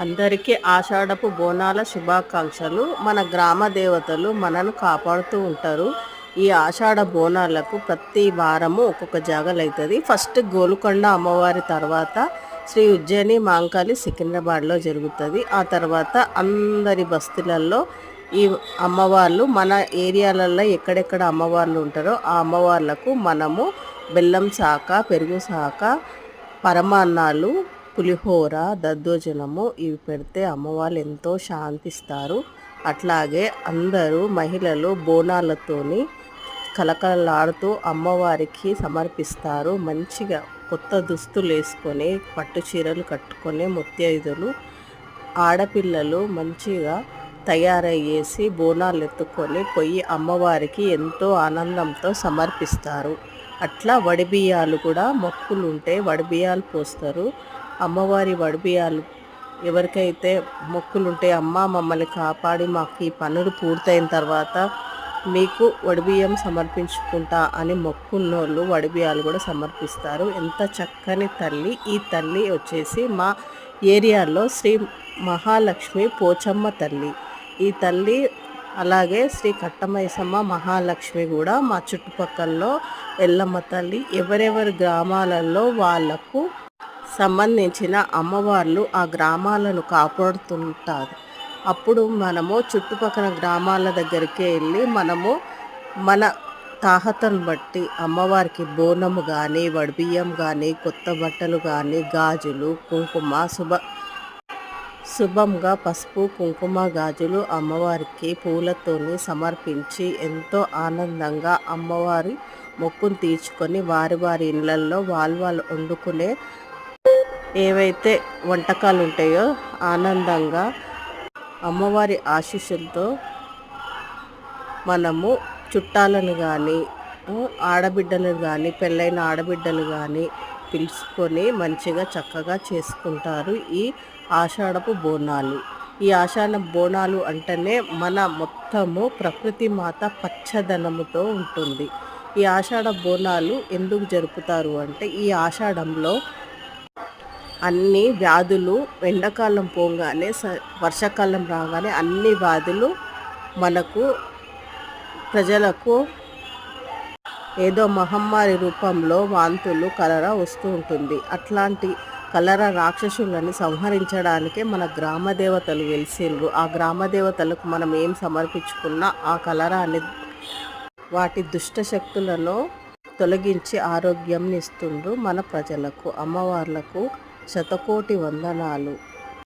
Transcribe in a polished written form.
అందరికీ ఆషాఢపు బోనాల శుభాకాంక్షలు. మన గ్రామ దేవతలు మనను కాపాడుతూ ఉంటారు. ఈ ఆషాఢ బోనాలకు ప్రతి వారము ఒక్కొక్క జాగలవుతుంది. ఫస్ట్ గోలుకొండ అమ్మవారి తర్వాత శ్రీ ఉజ్జయిని మాంకాళి సికింద్రాబాద్లో జరుగుతుంది. ఆ తర్వాత అందరి బస్తీలలో ఈ అమ్మవార్లు మన ఏరియాలలో ఎక్కడెక్కడ అమ్మవార్లు ఉంటారో ఆ అమ్మవార్లకు మనము బెల్లం శాఖ, పెరుగు శాఖ, పరమాన్నాలు, పులిహోర, దద్దోజనము ఇవి పెడితే అమ్మవాళ్ళు ఎంతో శాంతిస్తారు. అట్లాగే అందరూ మహిళలు బోనాలతోని కలకలలాడుతూ అమ్మవారికి సమర్పిస్తారు. మంచిగా కొత్త దుస్తులు వేసుకొని పట్టు చీరలు కట్టుకొని ముత్తైదులు ఆడపిల్లలు మంచిగా తయారయ్యేసి బోనాలు ఎత్తుకొని పోయి అమ్మవారికి ఎంతో ఆనందంతో సమర్పిస్తారు. అట్లా వడిబియ్యాలు కూడా మొక్కులు ఉంటే వడిబియ్యాలు పోస్తారు. అమ్మవారి వడిబియ్యాలు ఎవరికైతే మొక్కులుంటే అమ్మ మమ్మల్ని కాపాడి మాకు ఈ పనులు పూర్తయిన తర్వాత మీకు వడిబియ్యం సమర్పించుకుంటా అని మొక్కున్నోళ్ళు వడిబియ్యాలు కూడా సమర్పిస్తారు. ఎంత చక్కని తల్లి! ఈ తల్లి వచ్చేసి మా ఏరియాలో శ్రీ మహాలక్ష్మి పోచమ్మ తల్లి. ఈ తల్లి అలాగే శ్రీ కట్టమైసమ్మ మహాలక్ష్మి కూడా మా చుట్టుపక్కలలో ఎల్లమ్మ తల్లి ఎవరెవరి గ్రామాలలో వాళ్లకు సంబంధించిన అమ్మవార్లు ఆ గ్రామాలను కాపాడుతుంటారు. అప్పుడు మనము చుట్టుపక్కల గ్రామాల దగ్గరికి వెళ్ళి మనము మన తాహతను బట్టి అమ్మవారికి బోనము కానీ వడిబియ్యం కానీ కొత్త బట్టలు కానీ గాజులు కుంకుమ శుభంగా పసుపు కుంకుమ గాజులు అమ్మవారికి పూలతోని సమర్పించి ఎంతో ఆనందంగా అమ్మవారి మొక్కును తీర్చుకొని వారి వారి ఇళ్లల్లో వాళ్ళు వండుకునే ఏవైతే వంటకాలు ఉంటాయో ఆనందంగా అమ్మవారి ఆశీస్సులతో మనము చుట్టాలను కానీ ఆడబిడ్డలు కానీ పెళ్ళైన ఆడబిడ్డలు కానీ పిలుచుకొని మంచిగా చక్కగా చేసుకుంటారు ఈ ఆషాఢపు బోనాలు. ఈ ఆషాఢ బోనాలు అంటేనే మన మొత్తము ప్రకృతి మాత పచ్చదనముతో ఉంటుంది. ఈ ఆషాఢ బోనాలు ఎందుకు జరుపుతారు అంటే ఈ ఆషాఢంలో అన్ని వ్యాధులు ఎండాకాలం పోగానే వర్షాకాలం రాగానే అన్ని వ్యాధులు మనకు ప్రజలకు ఏదో మహమ్మారి రూపంలో వాంతులు కలరా వస్తూ ఉంటుంది. అట్లాంటి కలరా రాక్షసులను సంహరించడానికే మన గ్రామ దేవతలు వెలిసిండ్రు. ఆ గ్రామ దేవతలకు మనం ఏం సమర్పించుకున్నా ఆ కలరాని వాటి దుష్ట శక్తులను తొలగించి ఆరోగ్యం ఇస్తుండ్రు మన ప్రజలకు. అమ్మవార్లకు శతకోటి వందనాలు.